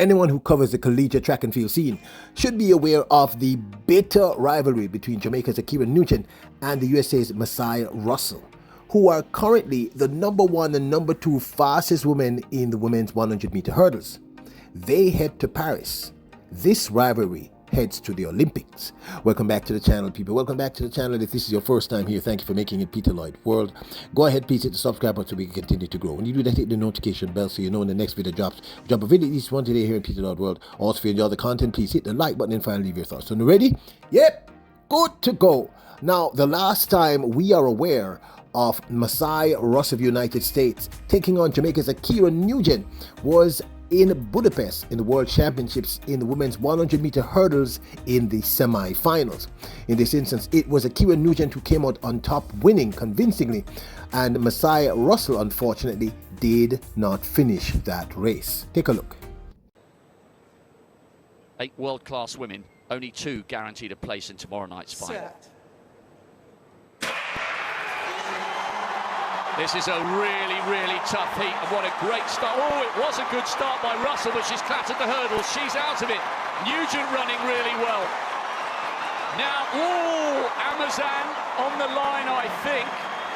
Anyone who covers the collegiate track and field scene should be aware of the bitter rivalry between Jamaica's Ackera Nugent and the USA's Masai Russell, who are currently the number 1 and number 2 fastest women in the women's 100-meter hurdles. They head to Paris. This rivalry heads to the Olympics. Welcome back to the channel, people. Welcome back to the channel. If this is your first time here, thank you for making it Peter Lloyd World. Go ahead, please hit the subscribe button so we can continue to grow. When you do that, hit the notification bell so you know when the next video drops. Drop a video at least one today here in Peter Lloyd World. Also, if you enjoy the content, please hit the like button and finally leave your thoughts. So, you ready? Yep, good to go. Now, the last time we are aware of Masai Russell of the United States taking on Jamaica's Ackera Nugent was in Budapest in the World Championships in the women's 100-meter hurdles in the semi-finals. In this instance, it was Ackera Nugent who came out on top, winning convincingly, and Masai Russell, unfortunately, did not finish that race. Take a look. 8 world-class women, only 2 guaranteed a place in tomorrow night's final. This is a really tough heat, and what a great start. Oh, it was a good start by Russell, but she's clattered the hurdles. She's out of it. Nugent running really well. Now, Amazon on the line, I think,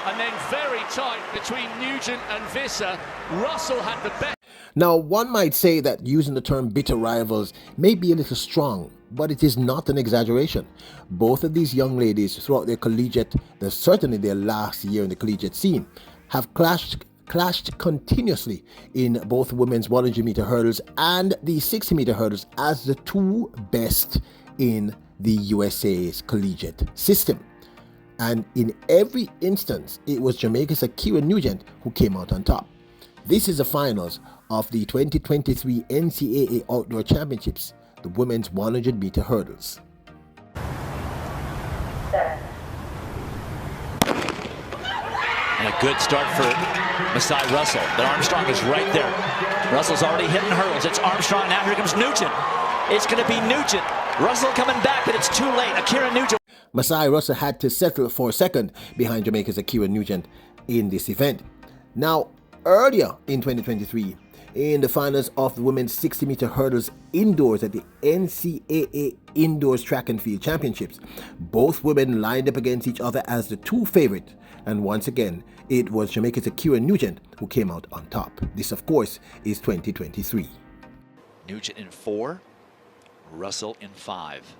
and then very tight between Nugent and Visser. Russell had the best. Now, one might say that using the term bitter rivals may be a little strong, but it is not an exaggeration. Both of these young ladies throughout their collegiate, certainly their last year in the collegiate scene, have clashed continuously in both women's 100-meter hurdles and the 60-meter hurdles as the 2 best in the USA's collegiate system. And in every instance, it was Jamaica's Ackera Nugent who came out on top. This is the finals of the 2023 NCAA Outdoor Championships, the women's 100-meter hurdles. And a good start for Masai Russell. But Armstrong is right there. Russell's already hitting hurdles. It's Armstrong. Now here comes Nugent. It's going to be Nugent. Russell coming back, but it's too late. Ackera Nugent. Masai Russell had to settle for second behind Jamaica's Ackera Nugent in this event. Now, earlier in 2023, in the finals of the women's 60-meter hurdles indoors at the NCAA Indoors Track and Field Championships, both women lined up against each other as the 2 favorites, and once again, it was Jamaica's Ackera Nugent who came out on top. This, of course, is 2023. Nugent in 4, Russell in 5.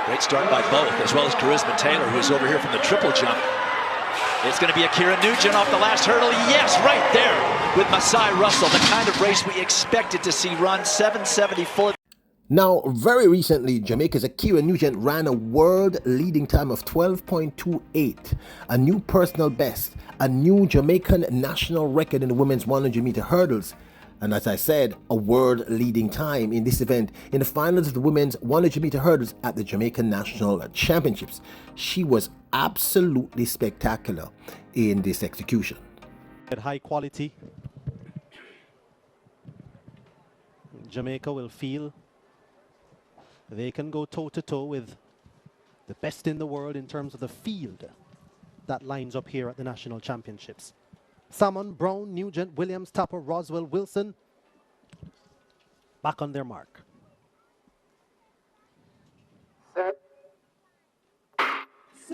Great start by both, as well as Charisma Taylor, who is over here from the triple jump. It's going to be Ackera Nugent off the last hurdle. Yes, right there with Masai Russell, the kind of race we expected to see run 7:74. Now, very recently, Jamaica's Ackera Nugent ran a world-leading time of 12.28, a new personal best, a new Jamaican national record in the women's 100-meter hurdles. And as I said, a world-leading time in this event in the finals of the women's 100-meter hurdles at the Jamaican National Championships. She was absolutely spectacular in this execution. At high quality, Jamaica will feel they can go toe-to-toe with the best in the world in terms of the field that lines up here at the National Championships. Salmon, Brown, Nugent, Williams, Tapper, Roswell, Wilson, back on their mark.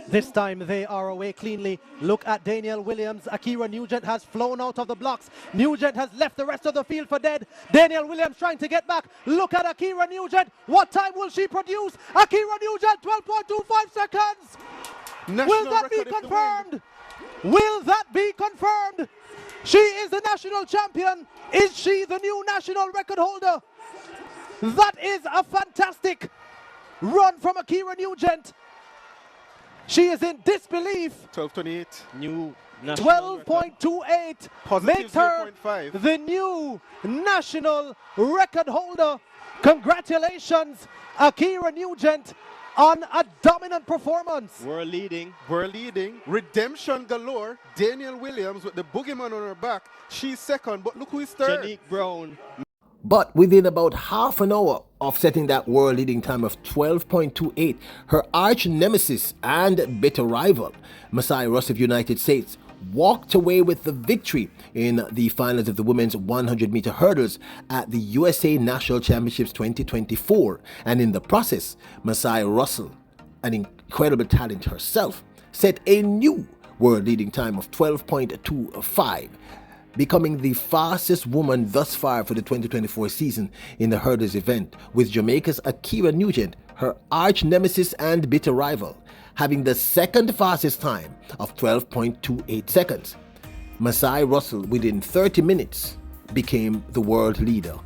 This time they are away cleanly. Look at Daniel Williams. Ackera Nugent has flown out of the blocks. Nugent has left the rest of the field for dead. Daniel Williams trying to get back. Look at Ackera Nugent. What time will she produce? Ackera Nugent, 12.25 seconds. Will that be confirmed? Will that be confirmed? She is the national champion. Is she the new national record holder? That is a fantastic run from Ackera Nugent. She is in disbelief. 12.28. New 12.28 makes her 0.5. the new national record holder. Congratulations, Ackera Nugent, on a dominant performance. We're leading. Redemption galore. Daniel Williams with the boogeyman on her back. She's second, but look who is third. Janique Brown. But within about half an hour of setting that world-leading time of 12.28, her arch nemesis and bitter rival, Masai Russell of the United States, walked away with the victory in the finals of the women's 100-meter hurdles at the USA National Championships 2024. And in the process, Masai Russell, an incredible talent herself, set a new world-leading time of 12.25, becoming the fastest woman thus far for the 2024 season in the hurdles event, with Jamaica's Ackera Nugent, her arch-nemesis and bitter rival, having the second fastest time of 12.28 seconds. Masai Russell, within 30 minutes, became the world leader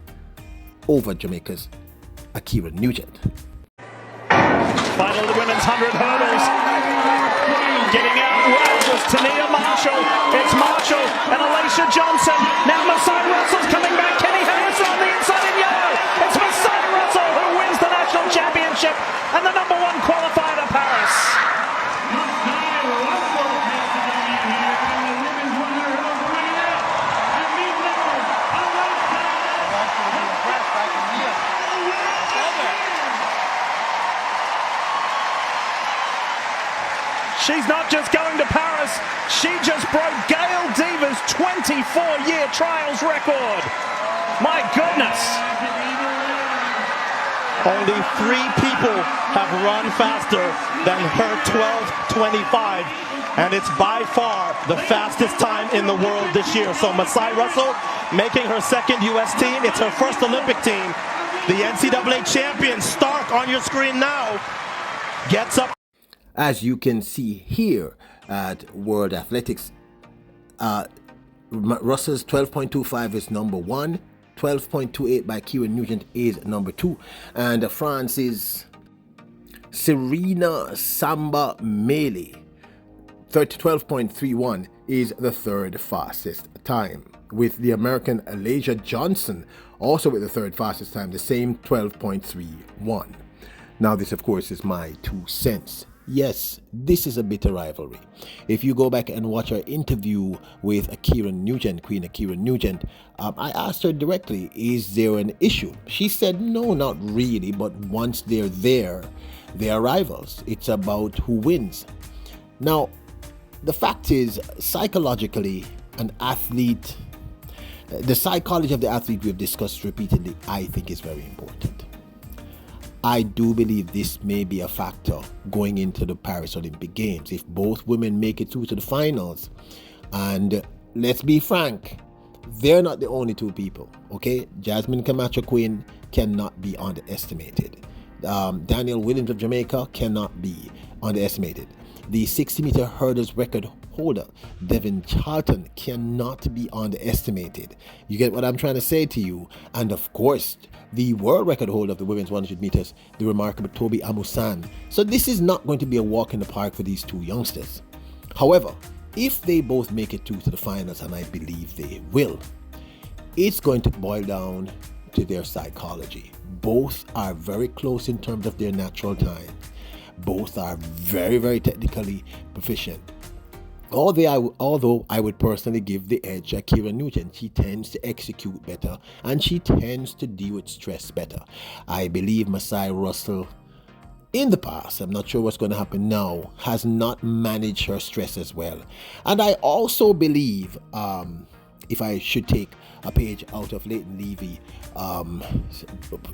over Jamaica's Ackera Nugent. Final of the women's 100 hurdles. Getting out well was Tania Marshall. It's Marshall and Alicia Johnson. Now Masai Russell's coming back. Kenny Harrison on the inside in yellow. It's Masai Russell who wins the national championship and the #1 qualifier to Paris. She's not just going to Paris, she just broke Gail Diva's 24-year trials record. My goodness. Only 3 people have run faster than her 12:25, and it's by far the fastest time in the world this year. So Masai Russell making her second U.S. team. It's her first Olympic team. The NCAA champion, Stark, on your screen now, gets up. As you can see here at World Athletics, Russell's 12.25 is number 1, 12.28 by Ackera Nugent is number 2, and France's Serena Samba Mele 12.31 is the third fastest time, with the American Alicia Johnson also with the third fastest time, the same 12.31. Now this of course is my 2 cents. Yes, this is a bitter rivalry. If you go back and watch our interview with Ackera Nugent, Queen Ackera Nugent, I asked her directly, is there an issue? She said, no, not really, but once they're there, they are rivals. It's about who wins. Now, the fact is, psychologically, an athlete, the psychology of the athlete we've discussed repeatedly, I think is very important. I do believe this may be a factor going into the Paris Olympic Games. If both women make it through to the finals, and let's be frank, they're not the only 2 people, okay? Jasmine Camacho Quinn cannot be underestimated. Danielle Williams of Jamaica cannot be underestimated. The 60-meter hurdles record holder, Devin Charlton, cannot be underestimated. You get what I'm trying to say to you? And of course, the world record holder of the women's 100 meters, the remarkable Toby Amusan. So this is not going to be a walk in the park for these 2 youngsters. However, if they both make it through to the finals, and I believe they will, it's going to boil down to their psychology. Both are very close in terms of their natural time. Both are very, very technically proficient. Although I would personally give the edge to Ackera Nugent. She tends to execute better and she tends to deal with stress better. I believe Masai Russell, in the past, I'm not sure what's going to happen now, has not managed her stress as well. And I also believe, if I should take a page out of Leighton Levy from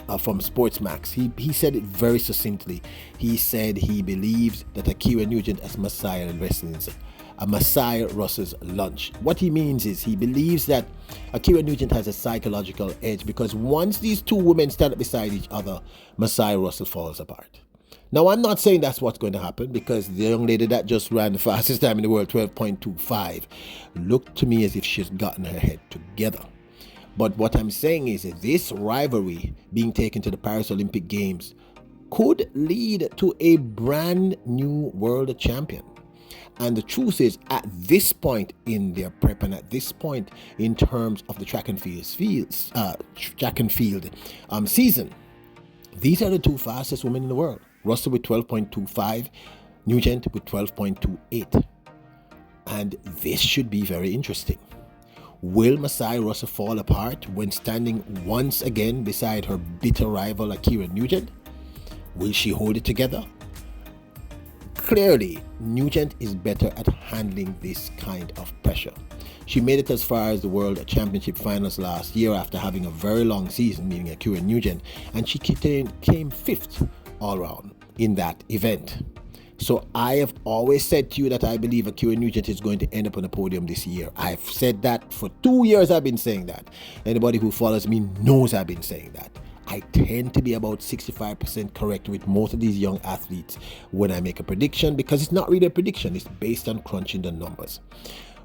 Sportsmax, he said it very succinctly. He said he believes that Ackera Nugent as Masai wrestling's a Masai Russell's lunch. What he means is he believes that Ackera Nugent has a psychological edge because once these 2 women stand up beside each other, Masai Russell falls apart. Now, I'm not saying that's what's going to happen because the young lady that just ran the fastest time in the world, 12.25, looked to me as if she's gotten her head together. But what I'm saying is that this rivalry being taken to the Paris Olympic Games could lead to a brand new world champion. And the truth is, at this point in their prep and at this point in terms of the track and field season, these are the 2 fastest women in the world. Russell with 12.25, Nugent with 12.28. And this should be very interesting. Will Masai Russell fall apart when standing once again beside her bitter rival Ackera Nugent? Will she hold it together? Clearly, Nugent is better at handling this kind of pressure. She made it as far as the World Championship finals last year after having a very long season, meaning Ackera Nugent, and she came fifth all around in that event. So I have always said to you that I believe Ackera Nugent is going to end up on the podium this year. I've said that for 2 years. I've been saying that. Anybody who follows me knows I've been saying that. I tend to be about 65% correct with most of these young athletes when I make a prediction, because it's not really a prediction. It's based on crunching the numbers.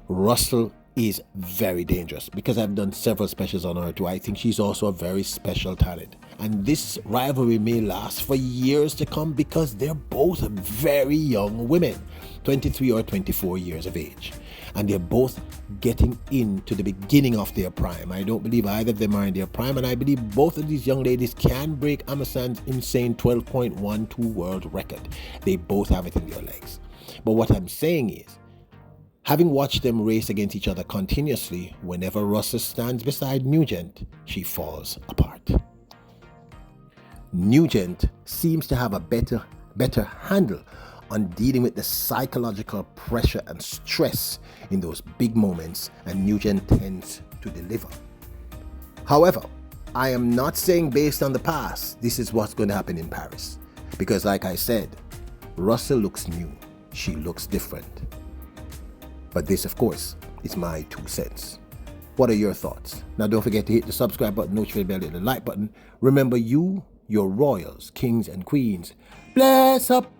Russell is very dangerous because I've done several specials on her too. I think she's also a very special talent. And this rivalry may last for years to come because they're both very young women, 23 or 24 years of age. And they're both getting into the beginning of their prime. I don't believe either of them are in their prime, and I believe both of these young ladies can break Amasan's insane 12.12 world record. They both have it in their legs. But what I'm saying is, having watched them race against each other continuously, whenever Russell stands beside Nugent, she falls apart. Nugent seems to have a better handle on dealing with the psychological pressure and stress in those big moments, and Nugent tends to deliver. However, I am not saying based on the past, this is what's going to happen in Paris. Because like I said, Russell looks new. She looks different. But this, of course, is my 2 cents. What are your thoughts? Now, don't forget to hit the subscribe button, notification bell, and the like button. Remember, you, your royals, kings, and queens, bless up.